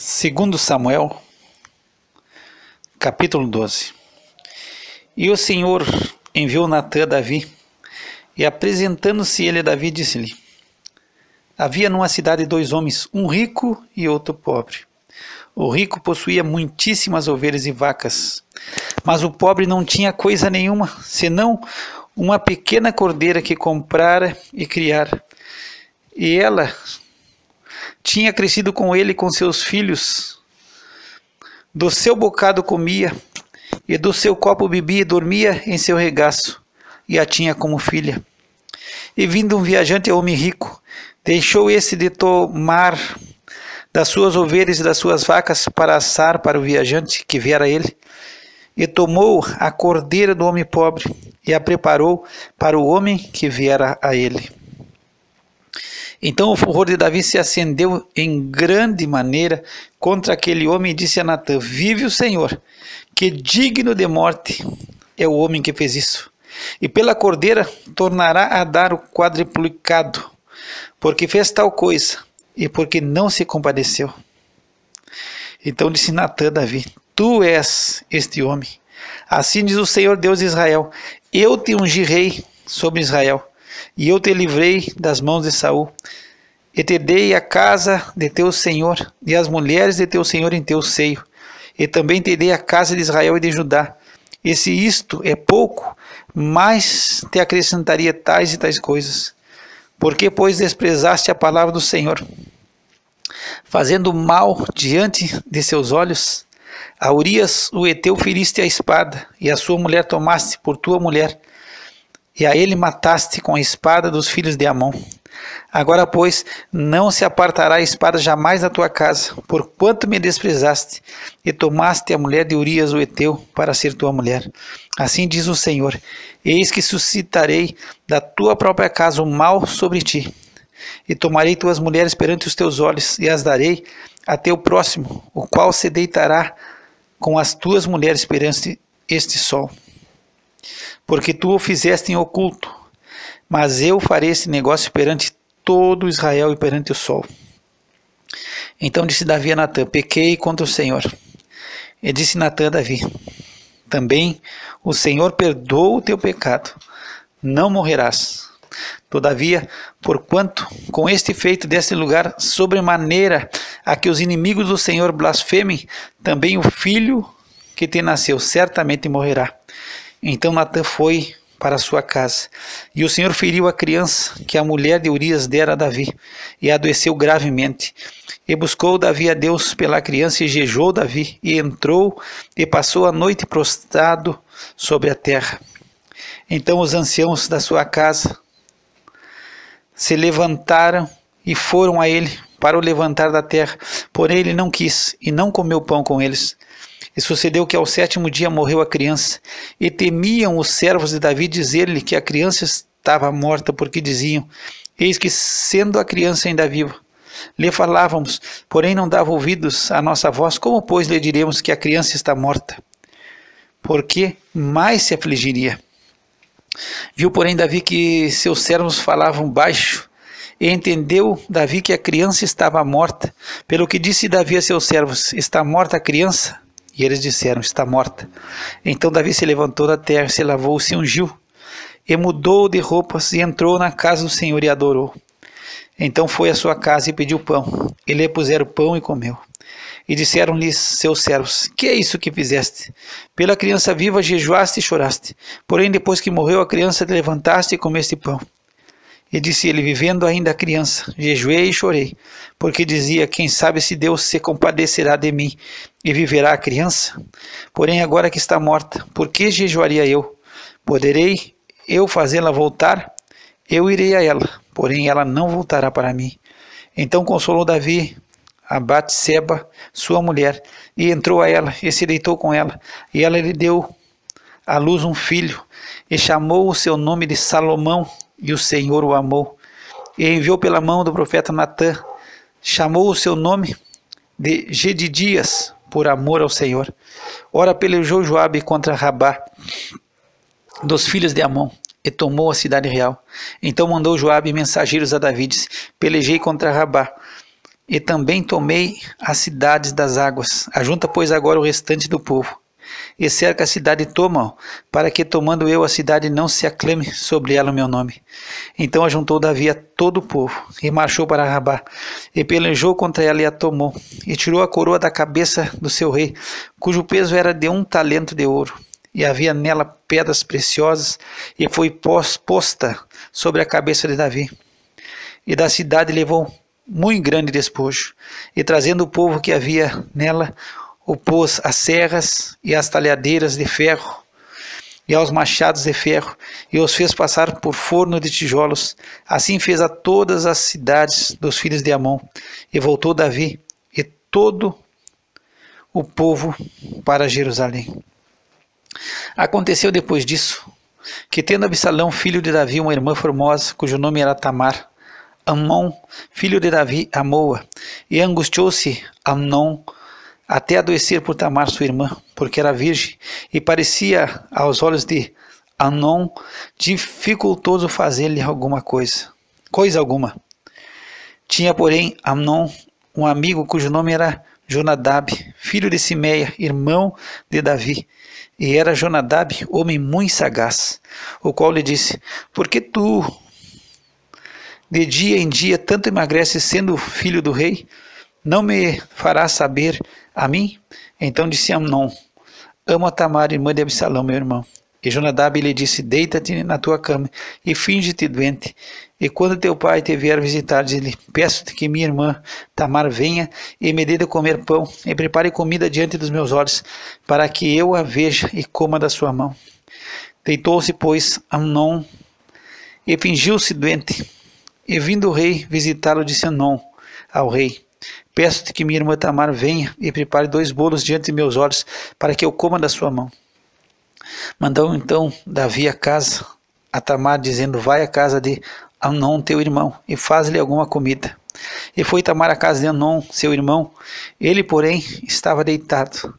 Segundo Samuel, capítulo 12. E o Senhor enviou Natã a Davi, e apresentando-se ele a Davi, disse-lhe: havia numa cidade dois homens, um rico e outro pobre. O rico possuía muitíssimas ovelhas e vacas, mas o pobre não tinha coisa nenhuma, senão uma pequena cordeira que comprara e criara. E ela tinha crescido com ele e com seus filhos. Do seu bocado comia, e do seu copo bebia e dormia em seu regaço, e a tinha como filha. E vindo um viajante homem rico, deixou esse de tomar das suas ovelhas e das suas vacas para assar para o viajante que viera a ele, e tomou a cordeira do homem pobre, e a preparou para o homem que viera a ele. Então o furor de Davi se acendeu em grande maneira contra aquele homem e disse a Natã: vive o Senhor, que digno de morte é o homem que fez isso, e pela cordeira tornará a dar o quadruplicado, porque fez tal coisa e porque não se compadeceu. Então disse Natã a Davi: tu és este homem. Assim diz o Senhor Deus de Israel: eu te ungi rei sobre Israel, e eu te livrei das mãos de Saul, e te dei a casa de teu senhor, e as mulheres de teu senhor em teu seio, e também te dei a casa de Israel e de Judá. E se isto é pouco, mais te acrescentaria tais e tais coisas. Porque, pois, desprezaste a palavra do Senhor, fazendo mal diante de seus olhos? A Urias o heteu feriste a espada, e a sua mulher tomaste por tua mulher, e a ele mataste com a espada dos filhos de Amon. Agora, pois, não se apartará a espada jamais da tua casa, porquanto me desprezaste, e tomaste a mulher de Urias o heteu para ser tua mulher. Assim diz o Senhor: eis que suscitarei da tua própria casa o mal sobre ti, e tomarei tuas mulheres perante os teus olhos, e as darei a teu próximo, o qual se deitará com as tuas mulheres perante este sol. Porque tu o fizeste em oculto, mas eu farei esse negócio perante todo Israel e perante o sol. Então disse Davi a Natã: pequei contra o Senhor. E disse Natã a Davi: também o Senhor perdoa o teu pecado, não morrerás. Todavia, porquanto com este feito deste lugar sobremaneira a que os inimigos do Senhor blasfemem, também o filho que te nasceu certamente morrerá. Então Natã foi para sua casa, e o Senhor feriu a criança que a mulher de Urias dera a Davi, e adoeceu gravemente. E buscou Davi a Deus pela criança, e jejuou Davi, e entrou, e passou a noite prostrado sobre a terra. Então os anciãos da sua casa se levantaram e foram a ele para o levantar da terra, porém ele não quis, e não comeu pão com eles. E sucedeu que ao sétimo dia morreu a criança, e temiam os servos de Davi dizer-lhe que a criança estava morta, porque diziam: eis que, sendo a criança ainda viva, lhe falávamos, porém não dava ouvidos à nossa voz. Como, pois, lhe diremos que a criança está morta? Porque mais se afligiria. Viu, porém, Davi que seus servos falavam baixo, e entendeu Davi que a criança estava morta, pelo que disse Davi a seus servos: está morta a criança? E eles disseram: está morta. Então Davi se levantou da terra, se lavou, se ungiu, e mudou de roupas, e entrou na casa do Senhor e adorou. Então foi à sua casa e pediu pão. E lhe puseram pão e comeu. E disseram-lhes seus servos: que é isso que fizeste? Pela criança viva jejuaste e choraste, porém depois que morreu a criança te levantaste e comeste pão. E disse ele: vivendo ainda a criança, jejuei e chorei, porque dizia: quem sabe se Deus se compadecerá de mim e viverá a criança? Porém agora que está morta, por que jejuaria eu? Poderei eu fazê-la voltar? Eu irei a ela, porém ela não voltará para mim. Então consolou Davi a Batseba, sua mulher, e entrou a ela, e se deitou com ela, e ela lhe deu à luz um filho, e chamou o seu nome de Salomão, e o Senhor o amou, e enviou pela mão do profeta Natã, chamou o seu nome de Gedidias, por amor ao Senhor. Ora pelejou Joabe contra Rabá, dos filhos de Amon, e tomou a cidade real. Então mandou Joabe mensageiros a Davi, disse: pelejei contra Rabá, e também tomei as cidades das águas. Ajunta, pois, agora o restante do povo, e cerca a cidade e toma-o, para que, tomando eu a cidade, não se aclame sobre ela o meu nome. Então ajuntou Davi a todo o povo, e marchou para Rabá, e pelejou contra ela e a tomou, e tirou a coroa da cabeça do seu rei, cujo peso era de 1 talento de ouro, e havia nela pedras preciosas, e foi posta sobre a cabeça de Davi. E da cidade levou muito grande despojo, e trazendo o povo que havia nela, o pôs às serras e às talhadeiras de ferro, e aos machados de ferro, e os fez passar por forno de tijolos. Assim fez a todas as cidades dos filhos de Amon. E voltou Davi e todo o povo para Jerusalém. Aconteceu depois disso, que tendo Absalão, filho de Davi, uma irmã formosa, cujo nome era Tamar, Amnon, filho de Davi, amou-a, e angustiou-se Amnon até adoecer por Tamar, sua irmã, porque era virgem, e parecia aos olhos de Amnon dificultoso fazer-lhe coisa alguma. Tinha, porém, Amnon um amigo cujo nome era Jonadab, filho de Simeia, irmão de Davi, e era Jonadab homem muito sagaz, o qual lhe disse: por que tu de dia em dia tanto emagreces, sendo filho do rei? Não me farás saber a mim? Então disse Amnon: amo a Tamar, irmã de Absalão, meu irmão. E Jonadab lhe disse: deita-te na tua cama e finge-te doente. E quando teu pai te vier visitar, diz-lhe: peço-te que minha irmã Tamar venha e me dê de comer pão e prepare comida diante dos meus olhos, para que eu a veja e coma da sua mão. Deitou-se, pois, Amnon e fingiu-se doente. E vindo o rei visitá-lo, disse Amnon ao rei: peço-te que minha irmã Tamar venha e prepare 2 bolos diante de meus olhos, para que eu coma da sua mão. Mandou então Davi a casa a Tamar, dizendo: vai à casa de Amnon, teu irmão, e faz-lhe alguma comida. E foi Tamar à casa de Amnon, seu irmão. Ele, porém, estava deitado.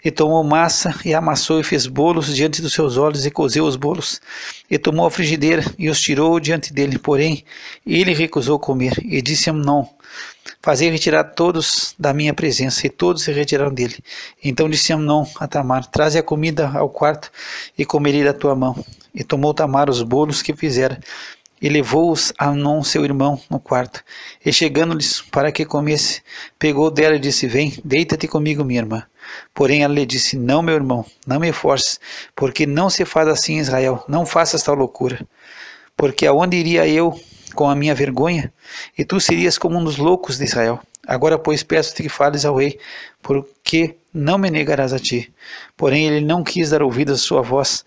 E tomou massa, e amassou, e fez bolos diante dos seus olhos, e cozeu os bolos. E tomou a frigideira, e os tirou diante dele. Porém, ele recusou comer. E disse a Amnon: fazei retirar todos da minha presença. E todos se retiraram dele. Então disse Amnon a Tamar: traze a comida ao quarto, e comerei da tua mão. E tomou Tamar os bolos que fizera, e levou-os a Amnon, seu irmão, no quarto. E chegando-lhes para que comesse, pegou dela e disse: vem, deita-te comigo, minha irmã. Porém ela lhe disse: não, meu irmão, não me forces, porque não se faz assim em Israel. Não faças tal loucura. Porque aonde iria eu com a minha vergonha? E tu serias como um dos loucos de Israel. Agora, pois, peço-te que fales ao rei, porque não me negarás a ti. Porém ele não quis dar ouvidos à sua voz.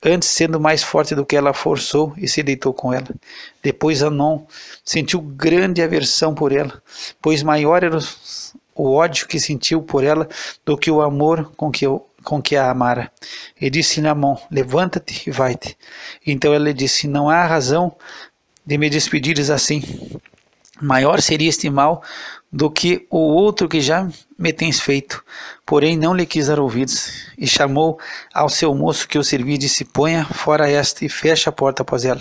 Antes, sendo mais forte do que ela, forçou e se deitou com ela. Depois Amnon sentiu grande aversão por ela, pois maior era o ódio que sentiu por ela do que o amor com que a amara. E disse-lhe Amnon: levanta-te e vai-te. Então ela lhe disse: não há razão de me despedires assim. Maior seria este mal do que o outro que já me tens feito. Porém não lhe quis dar ouvidos, e chamou ao seu moço que o servia e disse: ponha fora esta e fecha a porta após ela.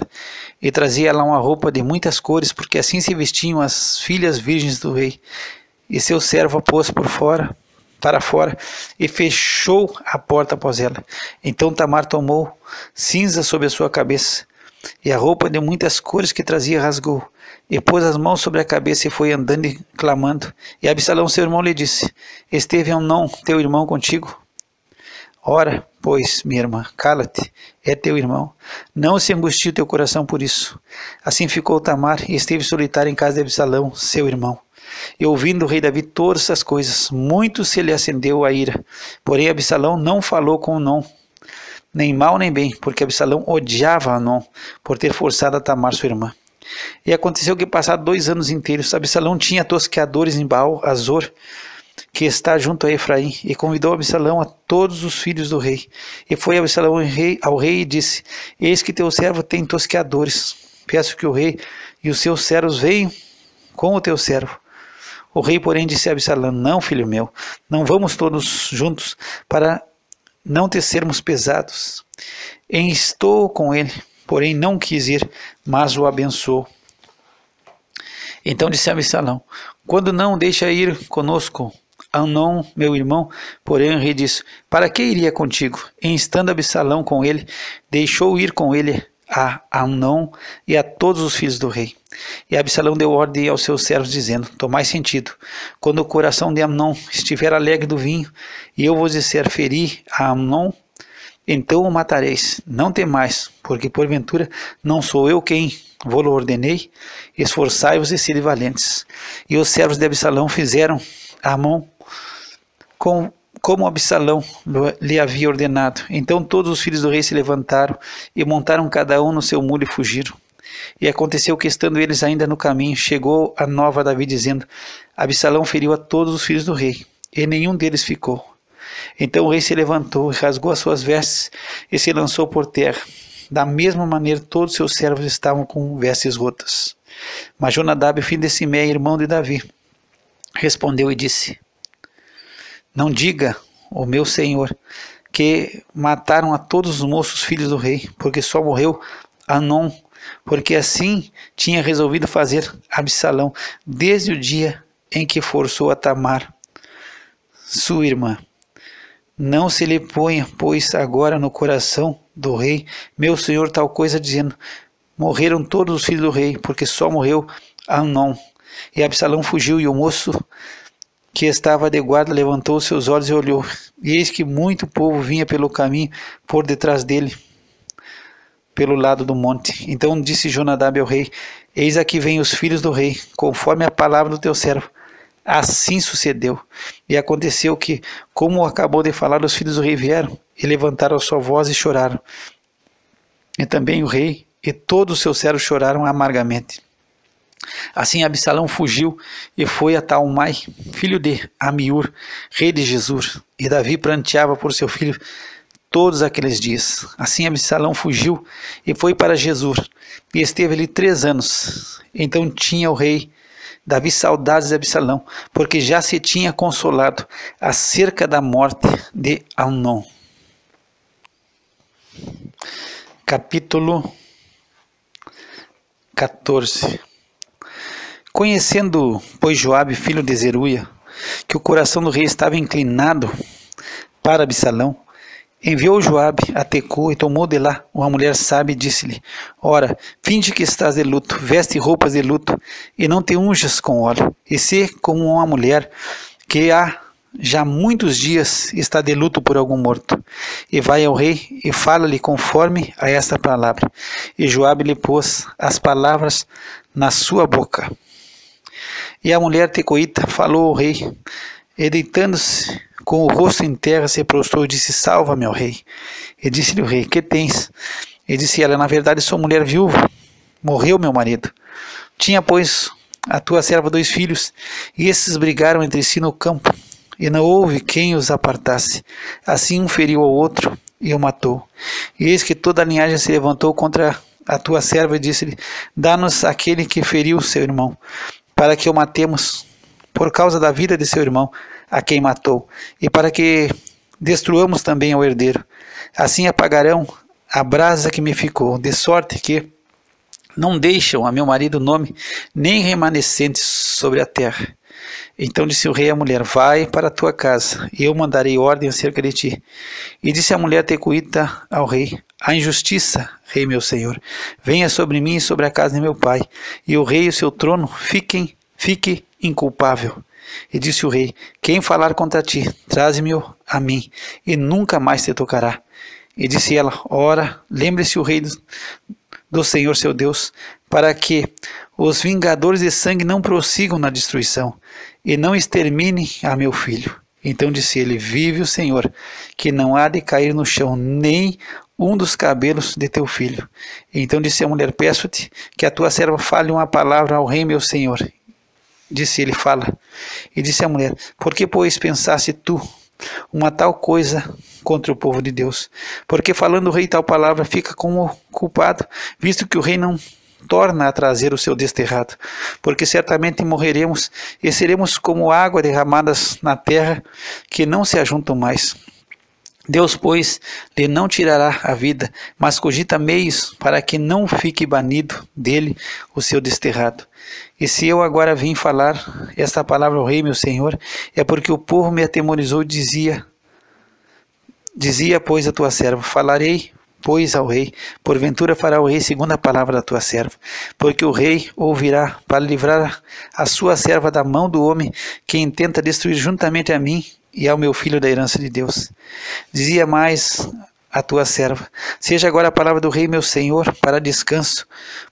E trazia ela uma roupa de muitas cores, porque assim se vestiam as filhas virgens do rei. E seu servo a pôs para fora, e fechou a porta após ela. Então Tamar tomou cinza sobre a sua cabeça, e a roupa de muitas cores que trazia rasgou, e pôs as mãos sobre a cabeça e foi andando e clamando. E Absalão, seu irmão, lhe disse: esteve Amnon, teu irmão, contigo? Ora, pois, minha irmã, cala-te, é teu irmão. Não se angustie o teu coração por isso. Assim ficou Tamar e esteve solitária em casa de Absalão, seu irmão. E ouvindo o rei Davi todas essas coisas, muito se lhe acendeu a ira. Porém Absalão não falou com Amnon, nem mal nem bem, porque Absalão odiava Amnon por ter forçado a Tamar, sua irmã. E aconteceu que, passados 2 anos inteiros, Absalão tinha tosqueadores em Baal-Azor, que está junto a Efraim, e convidou Absalão a todos os filhos do rei. E foi Absalão ao rei e disse: eis que teu servo tem tosqueadores. Peço que o rei e os seus servos venham com o teu servo. O rei, porém, disse a Absalão: não, filho meu, não vamos todos juntos, para não tecermos pesados. E estou com ele, porém não quis ir, mas o abençoou. Então disse Absalão: quando não, deixa ir conosco Amnon, meu irmão. Porém o rei disse: para que iria contigo? E estando Absalão com ele, deixou ir com ele a Amnon e a todos os filhos do rei. E Absalão deu ordem aos seus servos, dizendo: tomai sentido, quando o coração de Amnon estiver alegre do vinho, e eu vos disser: feri a Amnon, então o matareis. Não temais, porque porventura não sou eu quem vou-lo ordenei. Esforçai-vos e sede valentes. E os servos de Absalão fizeram a Amnon como Absalão lhe havia ordenado. Então todos os filhos do rei se levantaram e montaram cada um no seu mulo e fugiram. E aconteceu que, estando eles ainda no caminho, chegou a nova a Davi, dizendo: Absalão feriu a todos os filhos do rei, e nenhum deles ficou. Então o rei se levantou, rasgou as suas vestes e se lançou por terra. Da mesma maneira todos seus servos estavam com vestes rotas. Mas Jonadab, filho de Simei, irmão de Davi, respondeu e disse: não diga, ó meu senhor, que mataram a todos os moços filhos do rei, porque só morreu Amnon, porque assim tinha resolvido fazer Absalão desde o dia em que forçou a Tamar, sua irmã. Não se lhe ponha, pois, agora no coração do rei, meu senhor, tal coisa, dizendo: morreram todos os filhos do rei, porque só morreu Amnon. E Absalão fugiu, e o moço que estava de guarda levantou seus olhos e olhou, e eis que muito povo vinha pelo caminho por detrás dele, pelo lado do monte. Então disse Jonadab ao rei: eis aqui vêm os filhos do rei, conforme a palavra do teu servo. Assim sucedeu. E aconteceu que, como acabou de falar, os filhos do rei vieram e levantaram a sua voz e choraram. E também o rei e todos os seus servos choraram amargamente. Assim Absalão fugiu e foi a Talmai, filho de Amiur, rei de Gesur. E Davi pranteava por seu filho todos aqueles dias. Assim Absalão fugiu e foi para Gesur, e esteve ali 3 anos. Então tinha o rei Davi saudades de Absalão, porque já se tinha consolado acerca da morte de Amnon. Capítulo 14. Conhecendo, pois, Joabe, filho de Zeruia, que o coração do rei estava inclinado para Absalão, enviou Joabe a Tecoa e tomou de lá uma mulher sábia e disse-lhe: ora, finge que estás de luto, veste roupas de luto e não te unjas com óleo, e sê como uma mulher que há já muitos dias está de luto por algum morto. E vai ao rei e fala-lhe conforme a esta palavra. E Joabe lhe pôs as palavras na sua boca. E a mulher tecoíta falou ao rei, e deitando-se com o rosto em terra, se prostrou e disse: salva-me, ó rei. E disse-lhe o rei: que tens? E disse ela: na verdade sou mulher viúva, morreu meu marido. Tinha, pois, a tua serva 2 filhos, e esses brigaram entre si no campo, e não houve quem os apartasse. Assim um feriu ao outro e o matou. E eis que toda a linhagem se levantou contra a tua serva e disse-lhe: dá-nos aquele que feriu seu irmão, para que o matemos por causa da vida de seu irmão, a quem matou, e para que destruamos também ao herdeiro. Assim apagarão a brasa que me ficou, de sorte que não deixam a meu marido nome, nem remanescentes sobre a terra. Então disse o rei à mulher: vai para a tua casa, e eu mandarei ordem acerca de ti. E disse a mulher tecoíta ao rei: a injustiça, rei meu senhor, venha sobre mim e sobre a casa de meu pai, e o rei e o seu trono fique inculpável. E disse o rei: quem falar contra ti, traze-me-o a mim, e nunca mais te tocará. E disse ela: ora, lembre-se o rei do Senhor seu Deus, para que os vingadores de sangue não prossigam na destruição, e não exterminem a meu filho. Então disse ele: vive o Senhor, que não há de cair no chão nem um dos cabelos de teu filho. Então disse a mulher: peço-te que a tua serva fale uma palavra ao rei meu senhor. Disse ele: fala. E disse a mulher: por que, pois, pensaste tu uma tal coisa contra o povo de Deus? Porque falando o rei tal palavra, fica como culpado, visto que o rei não torna a trazer o seu desterrado. Porque certamente morreremos e seremos como água derramadas na terra, que não se ajuntam mais. Deus, pois, lhe não tirará a vida, mas cogita meios para que não fique banido dele o seu desterrado. E se eu agora vim falar esta palavra ao rei, meu senhor, é porque o povo me atemorizou e dizia, pois, a tua serva, falarei, pois, ao rei, porventura fará o rei segundo a palavra da tua serva, porque o rei ouvirá para livrar a sua serva da mão do homem que intenta destruir juntamente a mim e ao meu filho da herança de Deus. Dizia mais a tua serva, seja agora a palavra do rei meu senhor para descanso,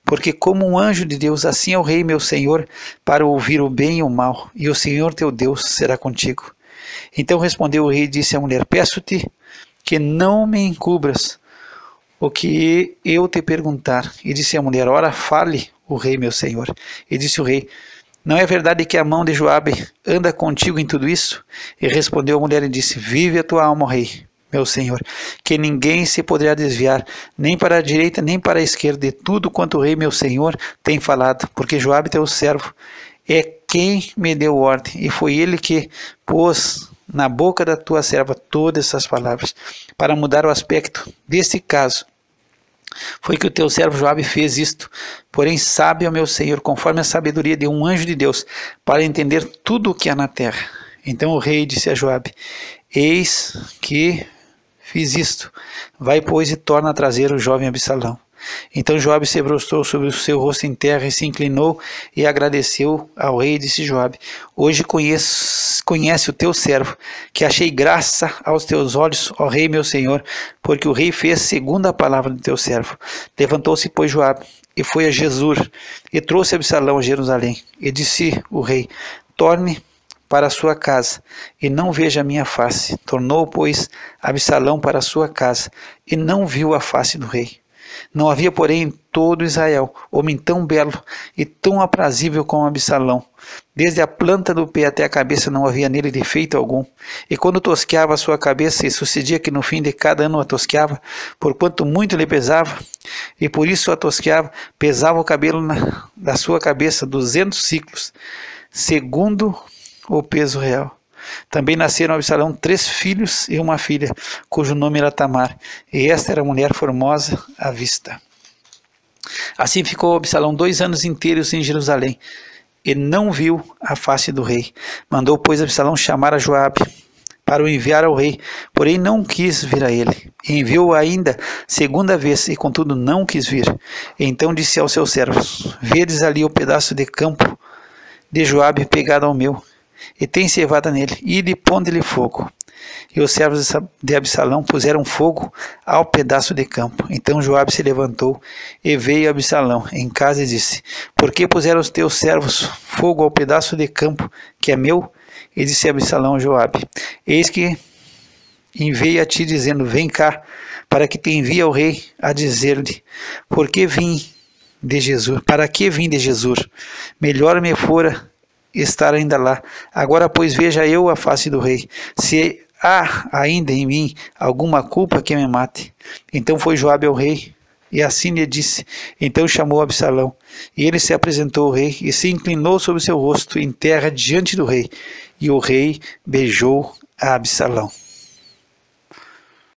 porque como um anjo de Deus, assim é o rei meu senhor para ouvir o bem e o mal, e o Senhor teu Deus será contigo. Então respondeu o rei e disse à mulher, peço-te que não me encubras o que eu te perguntar. E disse a mulher, ora fale o rei meu senhor. E disse o rei, não é verdade que a mão de Joabe anda contigo em tudo isso? E respondeu a mulher e disse, vive a tua alma, rei meu senhor, que ninguém se poderá desviar, nem para a direita, nem para a esquerda, de tudo quanto o rei meu senhor tem falado, porque Joabe teu servo é quem me deu ordem, e foi ele que pôs na boca da tua serva todas essas palavras, para mudar o aspecto deste caso. Foi que o teu servo Joabe fez isto, porém sabe, ó meu senhor, conforme a sabedoria de um anjo de Deus, para entender tudo o que há na terra. Então o rei disse a Joabe, eis que fiz isto, vai pois e torna a trazer o jovem Absalão. Então Joabe se prostrou sobre o seu rosto em terra e se inclinou e agradeceu ao rei e disse Joabe, hoje conhece o teu servo, que achei graça aos teus olhos, ó rei meu senhor, porque o rei fez segundo a palavra do teu servo. Levantou-se, pois, Joabe, e foi a Jesur, e trouxe Absalão a Jerusalém. E disse o rei, torne para a sua casa, e não veja a minha face. Tornou, pois, Absalão para a sua casa, e não viu a face do rei. Não havia, porém, em todo Israel homem tão belo e tão aprazível como Absalão. Desde a planta do pé até a cabeça não havia nele defeito algum. E quando tosqueava a sua cabeça, e sucedia que no fim de cada ano a tosqueava, porquanto muito lhe pesava, e por isso a tosqueava, pesava o cabelo da sua cabeça 200 ciclos, segundo o peso real. Também nasceram a Absalão 3 filhos e uma filha, cujo nome era Tamar, e esta era mulher formosa à vista. Assim ficou Absalão 2 anos inteiros em Jerusalém, e não viu a face do rei. Mandou, pois, Absalão chamar a Joabe para o enviar ao rei, porém não quis vir a ele. E enviou-o ainda segunda vez, e contudo não quis vir. E então disse aos seus servos, vedes ali o pedaço de campo de Joabe pegado ao meu, e tem cevada nele, ide e ponde-lhe fogo. E os servos de Absalão puseram fogo ao pedaço de campo. Então Joabe se levantou e veio a Absalão em casa e disse, por que puseram os teus servos fogo ao pedaço de campo que é meu? E disse Absalão a Joabe, eis que enviei a ti dizendo, vem cá, para que te envie ao rei a dizer-lhe, por que vim de Jesur? Para que vim de Jesur? Melhor me fora estar ainda lá. Agora, pois, veja eu a face do rei, se há ainda em mim alguma culpa que me mate. Então foi Joabe ao rei, e assim lhe disse. Então chamou Absalão, e ele se apresentou ao rei, e se inclinou sobre seu rosto em terra diante do rei, e o rei beijou a Absalão.